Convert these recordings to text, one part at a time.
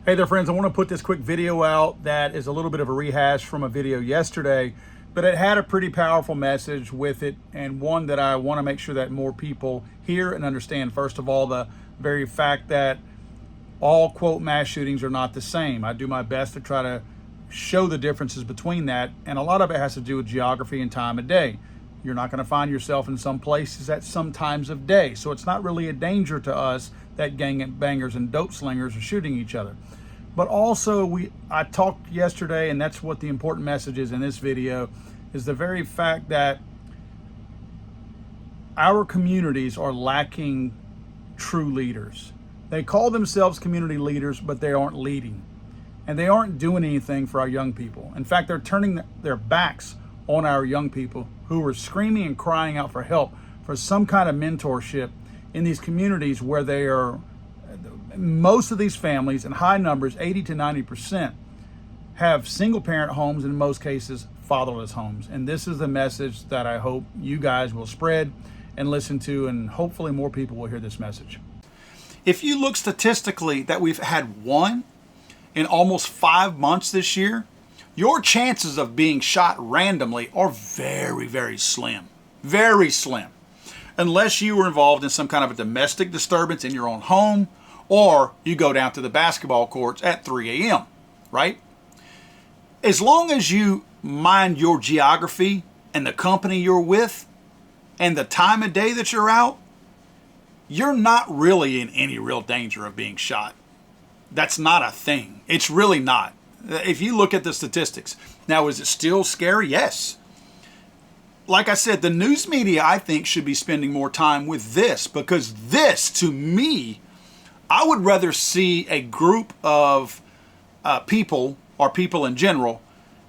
Hey there, friends. I want to put this quick video out that is a little bit of a rehash from a video yesterday, but it had a pretty powerful message with it, and one that I want to make sure that more people hear and understand. First of all, the very fact that all, quote, mass shootings are not the same. I do my best to try to show the differences between that, and a lot of it has to do with geography and time of day. You're not going to find yourself in some places at some times of day, so it's not really a danger to us that gang bangers and dope slingers are shooting each other. But also, I talked yesterday, and that's what the important message is in this video, is the very fact that our communities are lacking true leaders. They call themselves community leaders, but they aren't leading. And they aren't doing anything for our young people. In fact, they're turning their backs on our young people who are screaming and crying out for help, for some kind of mentorship in these communities where they are. Most of these families, in high numbers, 80 to 90%, have single parent homes, and in most cases, fatherless homes. And this is the message that I hope you guys will spread and listen to, and hopefully more people will hear this message. If you look statistically that we've had one in almost 5 months this year, your chances of being shot randomly are very, very slim. Very slim. Unless you were involved in some kind of a domestic disturbance in your own home, or you go down to the basketball courts at 3 a.m., right? As long as you mind your geography and the company you're with and the time of day that you're out, you're not really in any real danger of being shot. That's not a thing. It's really not. If you look at the statistics. Now, is it still scary? Yes. Like I said, the news media, I think, should be spending more time with this, because this, to me, I would rather see a group of people, or people in general,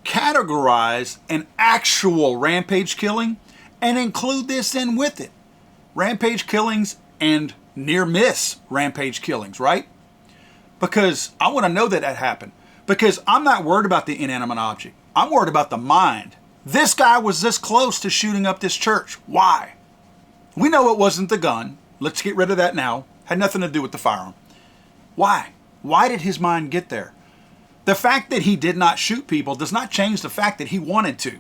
categorize an actual rampage killing and include this in with it. Rampage killings and near miss rampage killings, right? Because I want to know that happened. Because I'm not worried about the inanimate object. I'm worried about the mind. This guy was this close to shooting up this church. Why? We know it wasn't the gun. Let's get rid of that now. Had nothing to do with the firearm. Why? Why did his mind get there? The fact that he did not shoot people does not change the fact that he wanted to.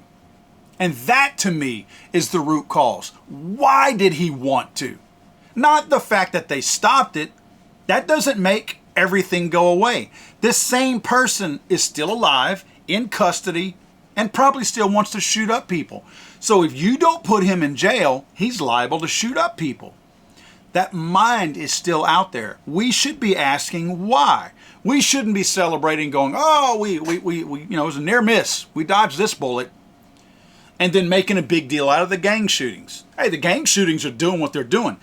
And that, to me, is the root cause. Why did he want to? Not the fact that they stopped it. That doesn't make everything go away. This same person is still alive, in custody, and probably still wants to shoot up people. So if you don't put him in jail, he's liable to shoot up people. That mind is still out there. We should be asking why. We shouldn't be celebrating going, oh, we it was a near miss. We dodged this bullet. And then making a big deal out of the gang shootings. Hey, the gang shootings are doing what they're doing.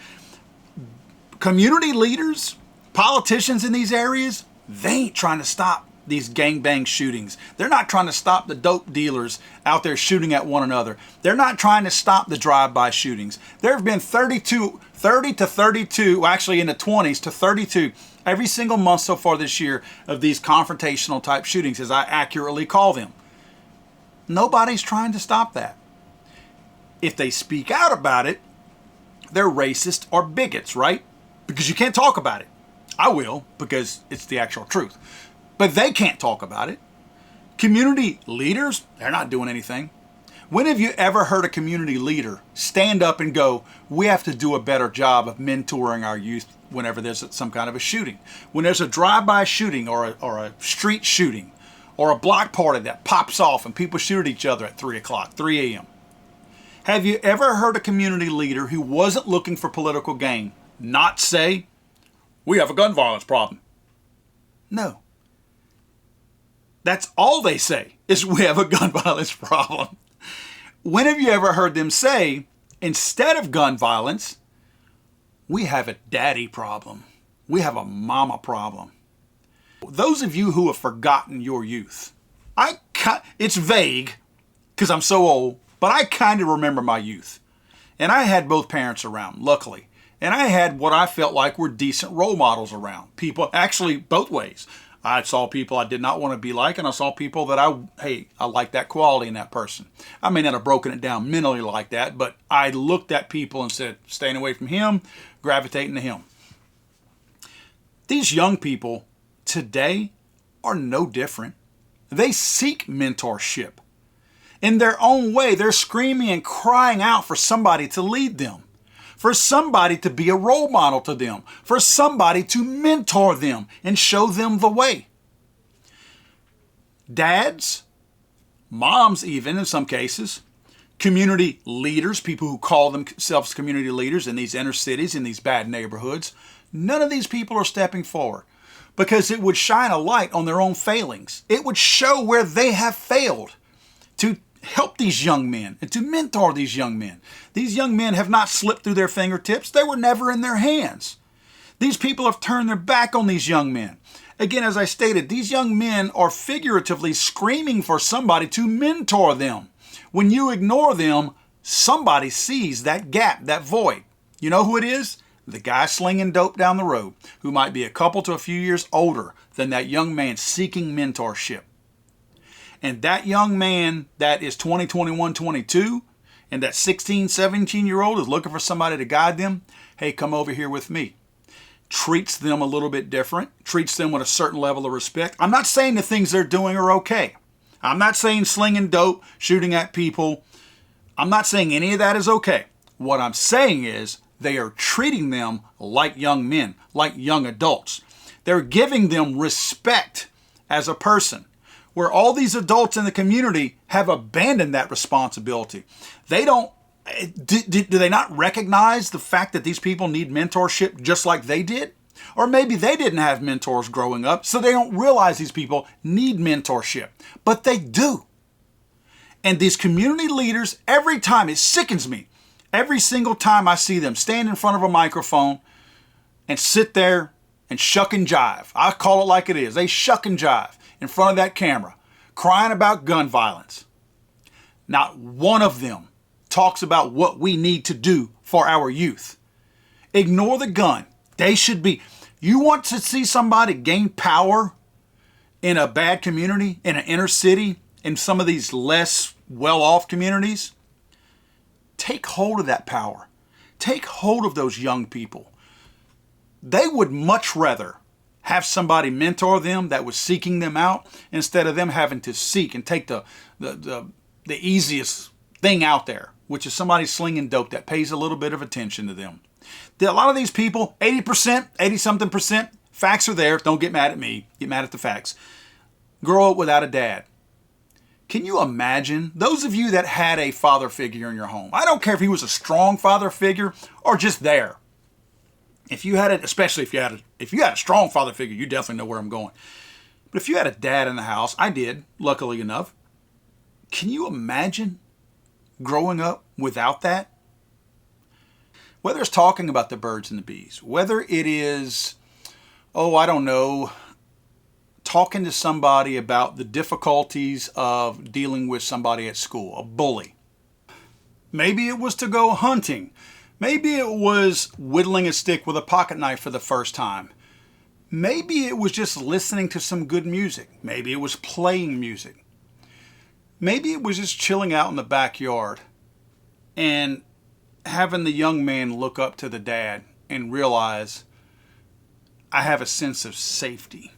Community leaders, politicians in these areas, they ain't trying to stop these gangbang shootings. They're not trying to stop the dope dealers out there shooting at one another. They're not trying to stop the drive-by shootings. There have been 30 to 32, actually in the 20s to 32, every single month so far this year of these confrontational type shootings, as I accurately call them. Nobody's trying to stop that. If they speak out about it, they're racist or bigots, right? Because you can't talk about it. I will, because it's the actual truth. But they can't talk about it. Community leaders, they're not doing anything. When have you ever heard a community leader stand up and go, we have to do a better job of mentoring our youth whenever there's some kind of a shooting? When there's a drive-by shooting or a street shooting or a block party that pops off and people shoot at each other at 3 o'clock, 3 a.m. Have you ever heard a community leader who wasn't looking for political gain not say, we have a gun violence problem? No. That's all they say, is we have a gun violence problem. When have you ever heard them say, instead of gun violence, we have a daddy problem. We have a mama problem. Those of you who have forgotten your youth, it's vague because I'm so old, but I kind of remember my youth. And I had both parents around, luckily. And I had what I felt like were decent role models around. People, actually both ways. I saw people I did not want to be like, and I saw people that I like that quality in that person. I may not have broken it down mentally like that, but I looked at people and said, staying away from him, gravitating to him. These young people today are no different. They seek mentorship. In their own way, they're screaming and crying out for somebody to lead them, for somebody to be a role model to them, for somebody to mentor them and show them the way. Dads, moms even in some cases, community leaders, people who call themselves community leaders in these inner cities, in these bad neighborhoods, none of these people are stepping forward because it would shine a light on their own failings. It would show where they have failed to help these young men and to mentor these young men. These young men have not slipped through their fingertips. They were never in their hands. These people have turned their back on these young men. Again, as I stated, these young men are figuratively screaming for somebody to mentor them. When you ignore them, somebody sees that gap, that void. You know who it is? The guy slinging dope down the road, who might be a couple to a few years older than that young man seeking mentorship. And that young man that is 20, 21, 22, and that 16, 17-year-old is looking for somebody to guide them, hey, come over here with me. Treats them a little bit different, treats them with a certain level of respect. I'm not saying the things they're doing are okay. I'm not saying slinging dope, shooting at people. I'm not saying any of that is okay. What I'm saying is they are treating them like young men, like young adults. They're giving them respect as a person, where all these adults in the community have abandoned that responsibility. They don't, do they not recognize the fact that these people need mentorship just like they did? Or maybe they didn't have mentors growing up, so they don't realize these people need mentorship. But they do. And these community leaders, every time, it sickens me. Every single time I see them stand in front of a microphone and sit there and shuck and jive. I call it like it is. They shuck and jive in front of that camera, crying about gun violence. Not one of them talks about what we need to do for our youth. Ignore the gun. They should be. You want to see somebody gain power in a bad community, in an inner city, in some of these less well-off communities? Take hold of that power. Take hold of those young people. They would much rather have somebody mentor them that was seeking them out instead of them having to seek and take the easiest thing out there, which is somebody slinging dope that pays a little bit of attention to them. A lot of these people, 80%, 80-something percent, facts are there. Don't get mad at me. Get mad at the facts. Grow up without a dad. Can you imagine those of you that had a father figure in your home? I don't care if he was a strong father figure or just there. If you had it, especially if you had a strong father figure, you definitely know where I'm going. But if you had a dad in the house, I did, luckily enough. Can you imagine growing up without that? Whether it's talking about the birds and the bees, whether it is, I don't know, talking to somebody about the difficulties of dealing with somebody at school, a bully. Maybe it was to go hunting. Maybe it was whittling a stick with a pocket knife for the first time. Maybe it was just listening to some good music. Maybe it was playing music. Maybe it was just chilling out in the backyard and having the young man look up to the dad and realize, I have a sense of safety.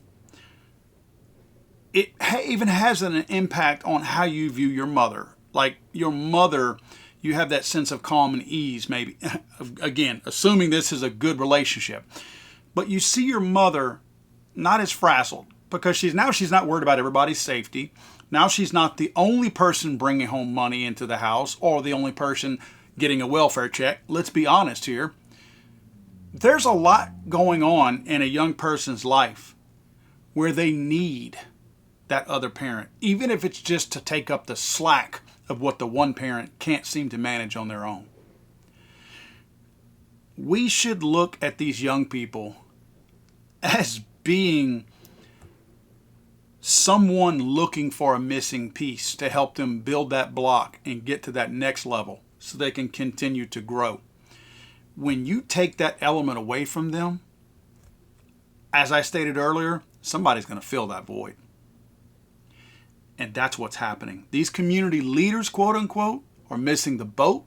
It even has an impact on how you view your mother. Like your mother, you have that sense of calm and ease, maybe. Again, assuming this is a good relationship. But you see your mother not as frazzled because she's not worried about everybody's safety. Now she's not the only person bringing home money into the house or the only person getting a welfare check. Let's be honest here. There's a lot going on in a young person's life where they need that other parent, even if it's just to take up the slack of what the one parent can't seem to manage on their own. We should look at these young people as being someone looking for a missing piece to help them build that block and get to that next level so they can continue to grow. When you take that element away from them, as I stated earlier, somebody's going to fill that void. And that's what's happening. These community leaders, quote unquote, are missing the boat.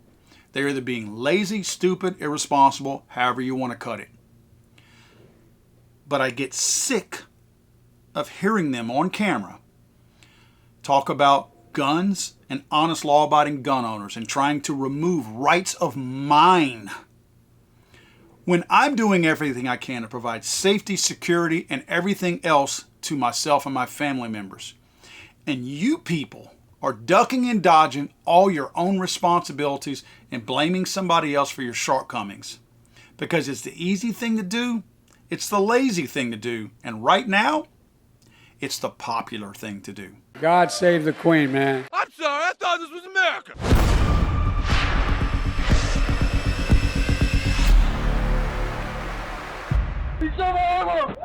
They're either being lazy, stupid, irresponsible, however you want to cut it. But I get sick of hearing them on camera talk about guns and honest law-abiding gun owners and trying to remove rights of mine, when I'm doing everything I can to provide safety, security, and everything else to myself and my family members, and you people are ducking and dodging all your own responsibilities and blaming somebody else for your shortcomings. Because it's the easy thing to do, it's the lazy thing to do, and right now, it's the popular thing to do. God save the Queen, man. I'm sorry, I thought this was America. He's so horrible.